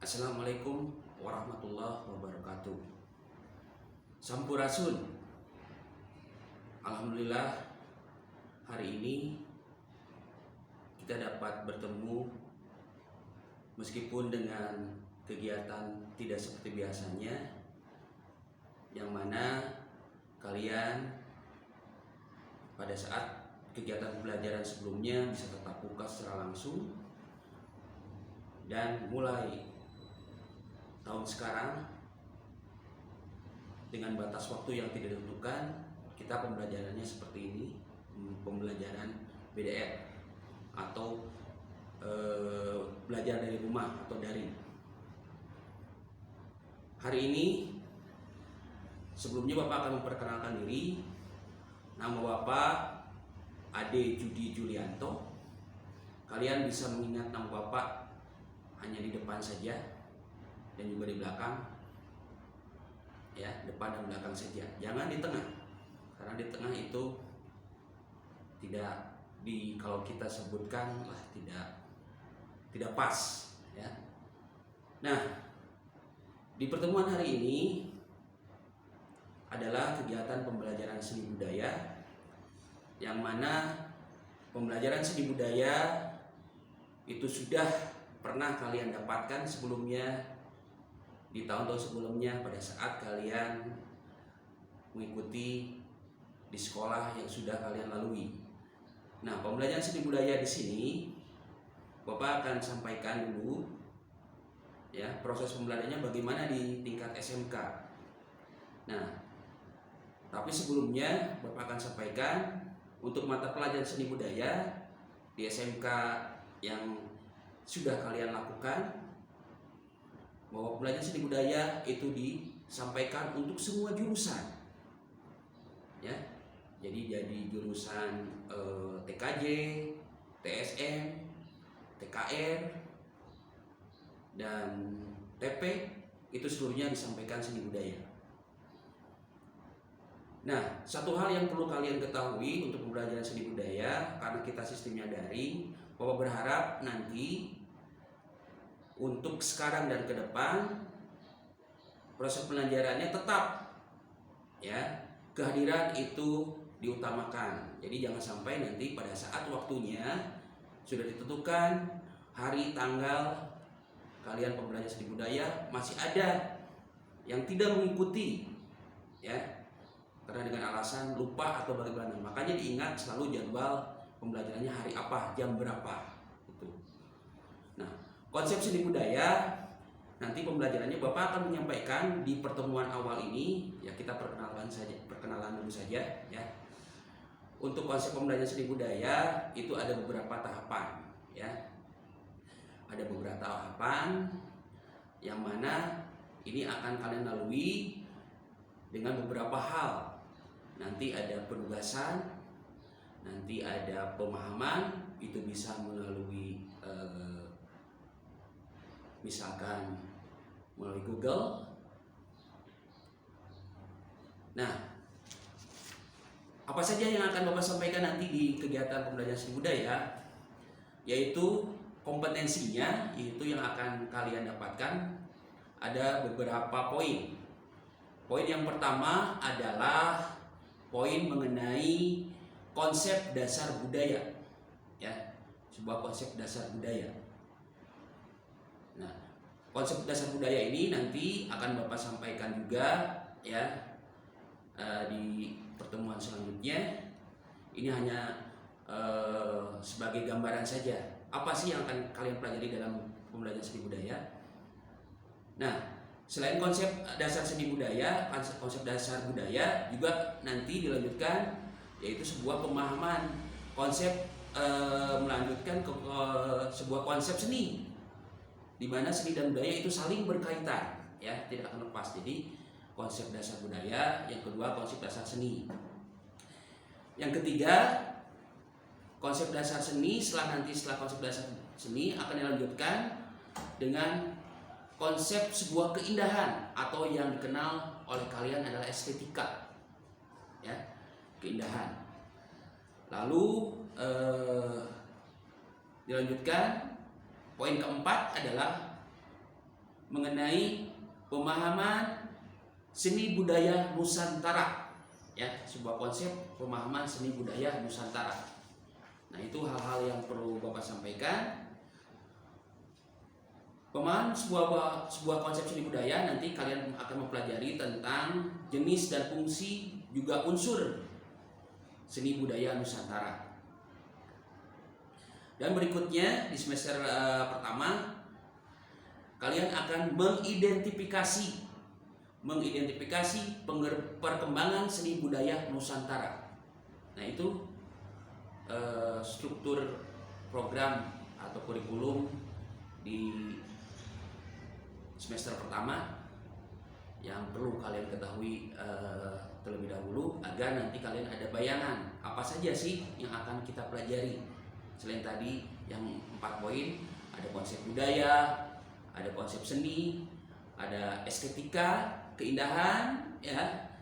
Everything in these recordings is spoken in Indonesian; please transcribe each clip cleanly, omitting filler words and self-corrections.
Assalamualaikum warahmatullahi wabarakatuh. Sampurasun. Alhamdulillah, hari ini kita dapat bertemu meskipun dengan kegiatan tidak seperti biasanya, yang mana kalian pada saat kegiatan pembelajaran sebelumnya bisa tetap muka secara langsung, dan mulai tahun sekarang dengan batas waktu yang tidak ditentukan, kita pembelajarannya seperti ini, pembelajaran BDR atau belajar dari rumah atau daring. Hari ini sebelumnya Bapak akan memperkenalkan diri. Nama Bapak Ade Judi Julianto. Kalian bisa mengingat nama Bapak hanya di depan saja dan juga di belakang, ya, depan dan belakang saja, jangan di tengah, karena di tengah itu kalau kita sebutkan lah tidak pas, ya. Nah, di pertemuan hari ini adalah kegiatan pembelajaran seni budaya, yang mana pembelajaran seni budaya itu sudah pernah kalian dapatkan sebelumnya di tahun-tahun sebelumnya pada saat kalian mengikuti di sekolah yang sudah kalian lalui. Nah, pembelajaran seni budaya di sini Bapak akan sampaikan dulu, ya, proses pembelajarannya bagaimana di tingkat SMK. Nah, tapi sebelumnya Bapak akan sampaikan untuk mata pelajaran seni budaya di SMK yang sudah kalian lakukan, bahwa pembelajaran seni budaya itu disampaikan untuk semua jurusan, ya. Jadi jurusan TKJ, TSM, TKR, dan TP, itu seluruhnya disampaikan seni budaya. Nah, satu hal yang perlu kalian ketahui untuk pembelajaran seni budaya, karena kita sistemnya daring, Bapak berharap nanti untuk sekarang dan ke depan proses pembelajarannya tetap, ya, kehadiran itu diutamakan. Jadi jangan sampai nanti pada saat waktunya sudah ditentukan hari tanggal kalian pembelajaran seni budaya masih ada yang tidak mengikuti, ya, karena dengan alasan lupa atau bagaimana. Makanya diingat selalu jadwal pembelajarannya hari apa, jam berapa, itu. Nah, konsep seni budaya nanti pembelajarannya Bapak akan menyampaikan di pertemuan awal ini, ya. Kita perkenalan dulu saja, ya. Untuk konsep pembelajaran seni budaya itu ada beberapa tahapan, ya. Ada beberapa tahapan yang mana ini akan kalian lalui dengan beberapa hal. Nanti ada penugasan, nanti ada pemahaman, itu bisa melalui misalkan melalui Google. Nah, apa saja yang akan Bapak sampaikan nanti di kegiatan pembelajaran seni budaya, yaitu kompetensinya, yaitu yang akan kalian dapatkan ada beberapa poin. Poin yang pertama adalah poin mengenai konsep dasar budaya, ya, sebuah konsep dasar budaya. Nah, konsep dasar budaya ini nanti akan Bapak sampaikan juga, ya, di pertemuan selanjutnya. Ini hanya sebagai gambaran saja. Apa sih yang akan kalian pelajari dalam pembelajaran seni budaya? Nah, selain konsep dasar seni budaya, konsep dasar budaya juga nanti dilanjutkan, yaitu sebuah pemahaman konsep, melanjutkan ke sebuah konsep seni, di mana seni dan budaya itu saling berkaitan, ya, tidak akan lepas. Jadi konsep dasar budaya, yang kedua konsep dasar seni, yang ketiga konsep dasar seni. Setelah konsep dasar seni akan dilanjutkan dengan konsep sebuah keindahan atau yang dikenal oleh kalian adalah estetika, ya, keindahan. Lalu dilanjutkan poin keempat adalah mengenai pemahaman seni budaya Nusantara, ya, sebuah konsep pemahaman seni budaya Nusantara. Nah, itu hal-hal yang perlu Bapak sampaikan. Pemahaman sebuah konsep seni budaya, nanti kalian akan mempelajari tentang jenis dan fungsi juga unsur seni budaya Nusantara. Dan berikutnya di semester pertama kalian akan mengidentifikasi perkembangan seni budaya Nusantara. Nah, itu struktur program atau kurikulum di semester pertama yang perlu kalian ketahui terlebih dahulu, agar nanti kalian ada bayangan apa saja sih yang akan kita pelajari. Selain tadi yang 4 poin, ada konsep budaya, ada konsep seni, ada estetika, keindahan, ya,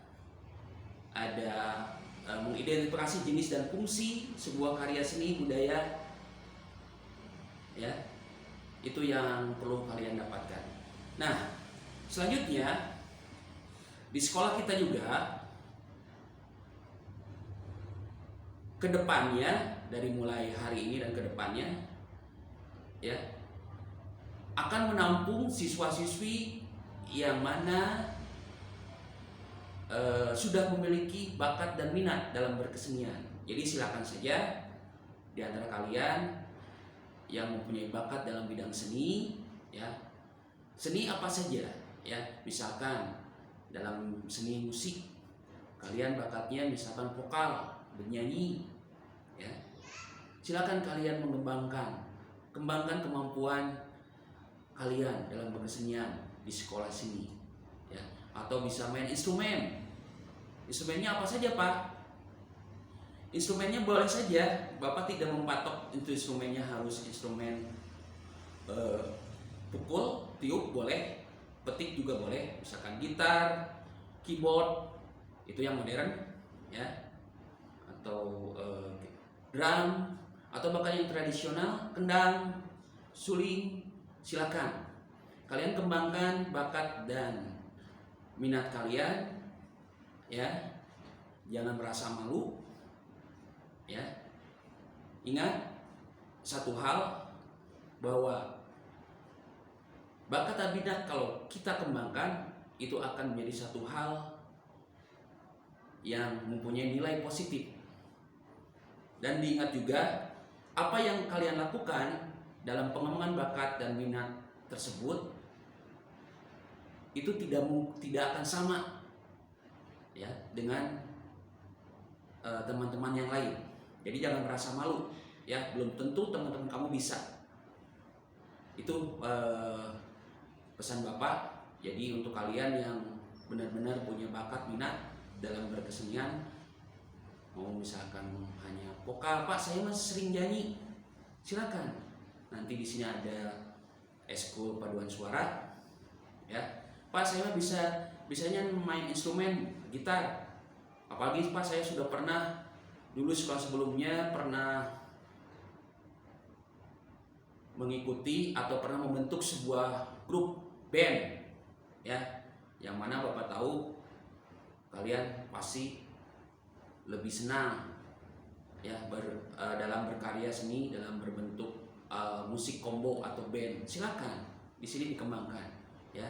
ada mengidentifikasi jenis dan fungsi sebuah karya seni budaya, ya, itu yang perlu kalian dapatkan. Nah, selanjutnya di sekolah kita juga kedepannya, dari mulai hari ini dan kedepannya, ya, akan menampung siswa-siswi yang mana sudah memiliki bakat dan minat dalam berkesenian. Jadi silakan saja di antara kalian yang mempunyai bakat dalam bidang seni, ya, seni apa saja, ya, misalkan dalam seni musik kalian bakatnya misalkan vokal, bernyanyi, ya, silakan kalian kembangkan kemampuan kalian dalam berkesenian di sekolah sini, ya. Atau bisa main instrumennya apa saja, Pak? Instrumennya boleh saja, Bapak tidak mematok itu instrumennya harus instrumen pukul, tiup boleh, petik juga boleh, misalkan gitar, keyboard, itu yang modern, ya, atau drum, atau bahkan yang tradisional, kendang, suling, silakan kalian kembangkan bakat dan minat kalian, ya, jangan merasa malu, ya. Ingat satu hal, bahwa bakat dan minat kalau kita kembangkan itu akan menjadi satu hal yang mempunyai nilai positif. Dan diingat juga, apa yang kalian lakukan dalam pengembangan bakat dan minat tersebut itu tidak akan sama, ya, dengan teman-teman yang lain. Jadi jangan merasa malu, ya, belum tentu teman-teman kamu bisa. Itu pesan Bapak. Jadi untuk kalian yang benar-benar punya bakat minat dalam berkesenian, mau misalkan hanya vokal, Pak saya masih sering nyanyi, silakan. Nanti di sini ada eskul paduan suara, ya. Pak saya bisanya main instrumen gitar, apalagi Pak saya sudah pernah dulu sekolah sebelumnya pernah mengikuti atau pernah membentuk sebuah grup band, ya, yang mana Bapak tahu kalian pasti lebih senang, ya, dalam berkarya seni, dalam berbentuk musik combo atau band. Silakan di sini dikembangkan, ya.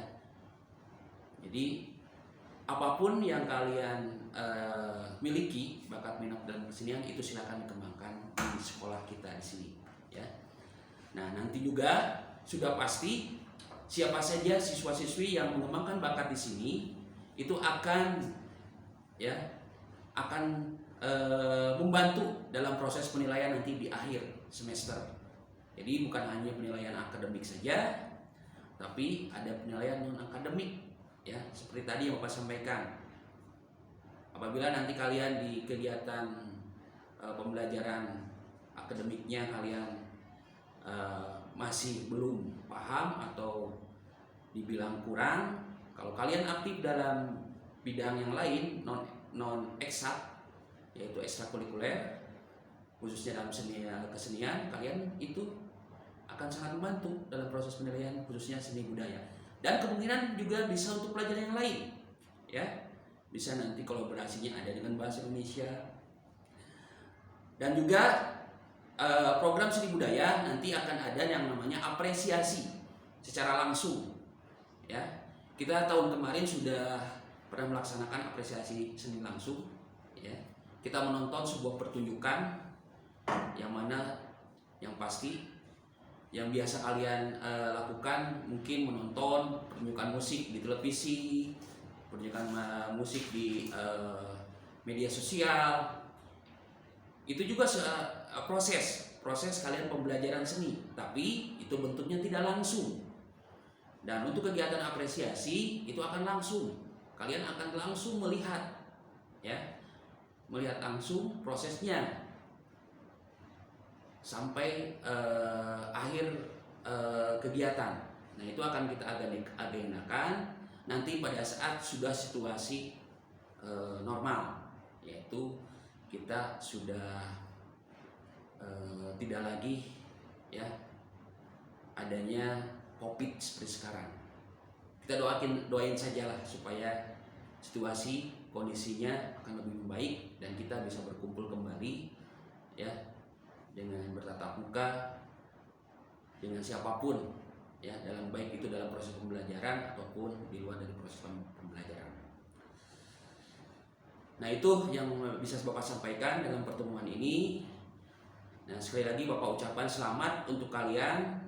Jadi apapun yang kalian miliki, bakat minat dan kesenian, itu silakan dikembangkan di sekolah kita di sini, ya. Nah, nanti juga sudah pasti siapa saja siswa-siswi yang mengembangkan bakat di sini itu akan, ya, akan membantu dalam proses penilaian nanti di akhir semester. Jadi bukan hanya penilaian akademik saja, tapi ada penilaian non akademik, ya, seperti tadi yang Bapak sampaikan. Apabila nanti kalian di kegiatan pembelajaran akademiknya kalian masih belum paham atau dibilang kurang, kalau kalian aktif dalam bidang yang lain non eksak, yaitu ekstrakurikuler, khususnya dalam kesenian, kalian itu akan sangat membantu dalam proses penilaian khususnya seni budaya. Dan kemungkinan juga bisa untuk pelajaran yang lain, ya. Bisa nanti kolaborasinya ada dengan bahasa Indonesia. Dan juga program seni budaya nanti akan ada yang namanya apresiasi secara langsung, ya. Kita tahun kemarin sudah pernah melaksanakan apresiasi seni langsung, ya. Kita menonton sebuah pertunjukan yang mana yang pasti yang biasa kalian lakukan mungkin menonton pertunjukan musik di televisi, pertunjukan musik di media sosial. Itu juga proses kalian pembelajaran seni, tapi itu bentuknya tidak langsung. Dan untuk kegiatan apresiasi itu akan langsung. Kalian akan langsung melihat, ya, melihat langsung prosesnya sampai akhir kegiatan. Nah, itu akan kita agendakan nanti pada saat sudah situasi normal, yaitu kita sudah tidak lagi, ya, adanya COVID seperti sekarang. Kita doain sajalah supaya situasi kondisinya akan lebih membaik dan kita bisa berkumpul kembali, ya, dengan bertatap muka dengan siapapun, ya, dalam baik itu dalam proses pembelajaran ataupun di luar dari proses pembelajaran. Nah, itu yang bisa Bapak sampaikan dalam pertemuan ini. Nah, sekali lagi Bapak ucapkan selamat untuk kalian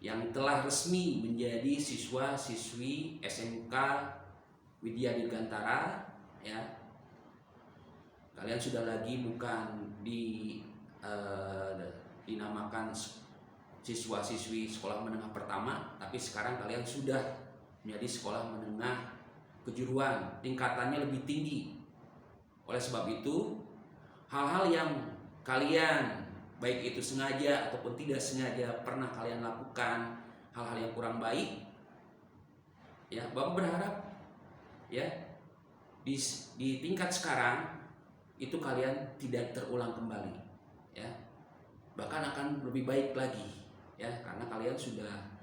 yang telah resmi menjadi siswa-siswi SMK Widya Dirgantara, ya. Kalian sudah lagi bukan dinamakan siswa-siswi sekolah menengah pertama, tapi sekarang kalian sudah menjadi sekolah menengah kejuruan, tingkatannya lebih tinggi. Oleh sebab itu, hal-hal yang kalian baik itu sengaja ataupun tidak sengaja pernah kalian lakukan, hal-hal yang kurang baik, ya, Bapak berharap, ya, di tingkat sekarang itu kalian tidak terulang kembali, ya, bahkan akan lebih baik lagi, ya, karena kalian sudah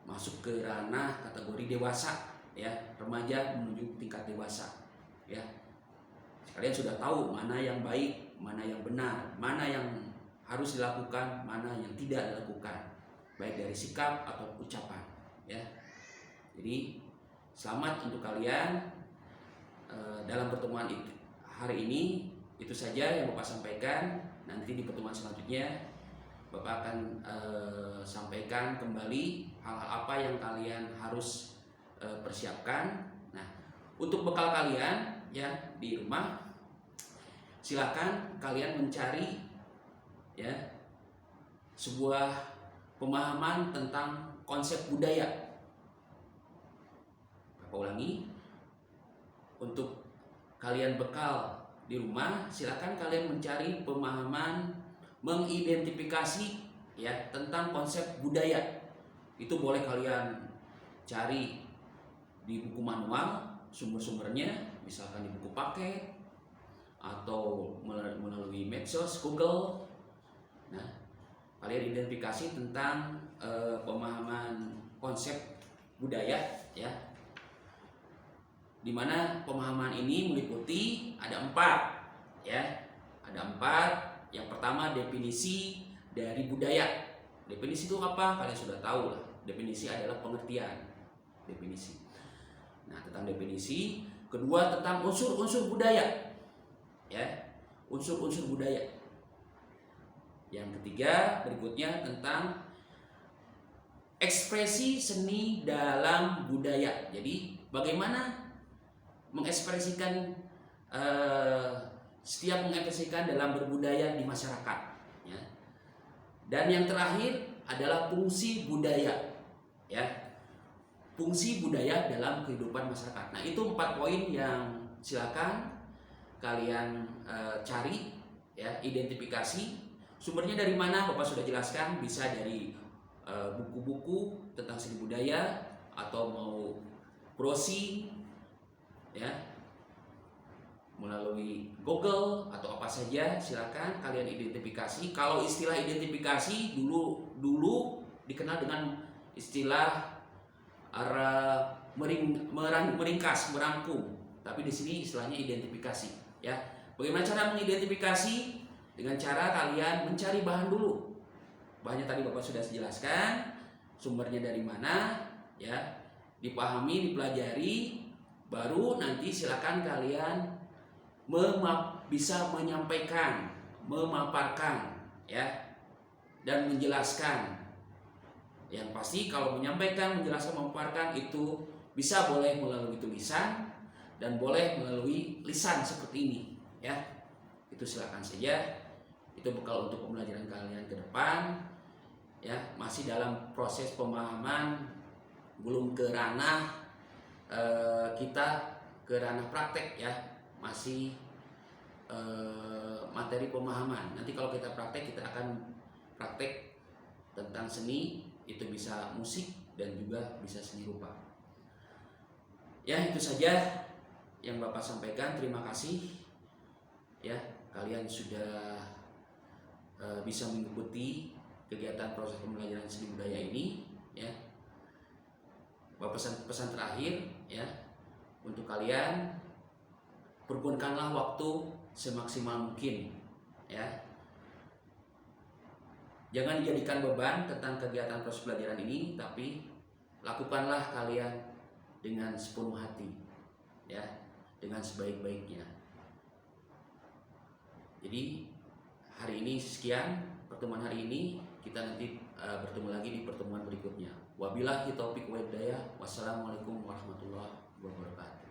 masuk ke ranah kategori dewasa, ya, remaja menuju tingkat dewasa, ya. Kalian sudah tahu mana yang baik, mana yang benar, mana yang harus dilakukan, mana yang tidak dilakukan, baik dari sikap atau ucapan, ya. Jadi selamat untuk kalian dalam pertemuan hari ini. Itu saja yang Bapak sampaikan. Nanti di pertemuan selanjutnya Bapak akan sampaikan kembali hal-hal apa yang kalian harus persiapkan. Nah, untuk bekal kalian, ya, di rumah, silakan kalian mencari, ya, sebuah pemahaman tentang konsep budaya. Bapak ulangi, untuk kalian bekal di rumah, silakan kalian mencari pemahaman, mengidentifikasi, ya, tentang konsep budaya. Itu boleh kalian cari di buku manual sumber-sumbernya, misalkan di buku paket atau melalui medsos Google. Nah, kalian identifikasi tentang pemahaman konsep budaya, ya, dimana pemahaman ini meliputi ada 4, ya, ada 4. Yang pertama, definisi dari budaya. Definisi itu apa? Kalian sudah tahu lah. Definisi adalah pengertian. Definisi. Nah, tentang definisi. Kedua, tentang unsur-unsur budaya, ya, unsur-unsur budaya. Yang ketiga, berikutnya tentang ekspresi seni dalam budaya. Jadi bagaimana mengekspresikan setiap mengekspresikan dalam berbudaya di masyarakat, ya. Dan yang terakhir adalah fungsi budaya, ya, fungsi budaya dalam kehidupan masyarakat. Nah, itu 4 poin yang silakan kalian cari, ya, identifikasi. Sumbernya dari mana? Bapak sudah jelaskan, bisa dari buku-buku tentang seni budaya atau mau browsing, ya, melalui Google atau apa saja, silakan kalian identifikasi. Kalau istilah identifikasi dulu dikenal dengan istilah meringkas, merangkum. Tapi di sini istilahnya identifikasi, ya. Bagaimana cara mengidentifikasi? Dengan cara kalian mencari bahan dulu. Bahannya tadi Bapak sudah jelaskan, sumbernya dari mana, ya. Dipahami, dipelajari, baru nanti silakan kalian bisa menyampaikan, memaparkan, ya, dan menjelaskan. Yang pasti kalau menyampaikan, menjelaskan, memaparkan itu bisa boleh melalui tulisan dan boleh melalui lisan seperti ini, ya. Itu silakan saja. Itu bekal untuk pembelajaran kalian ke depan, ya. Masih dalam proses pemahaman, belum ke ranah ke ranah praktek, ya. Masih materi pemahaman. Nanti kalau kita praktek, kita akan praktek tentang seni. Itu bisa musik dan juga bisa seni rupa. Ya, itu saja yang Bapak sampaikan. Terima kasih, ya. Kalian sudah bisa mengikuti kegiatan proses pembelajaran seni budaya ini, ya. Pesan terakhir, ya, untuk kalian, pergunakanlah waktu semaksimal mungkin, ya. Jangan dijadikan beban tentang kegiatan proses pembelajaran ini, tapi lakukanlah kalian dengan sepenuh hati, ya, dengan sebaik-baiknya. Jadi hari ini sekian pertemuan hari ini. Kita nanti bertemu lagi di pertemuan berikutnya. Wabillahi taufik wal hidayah. Wassalamualaikum warahmatullahi wabarakatuh.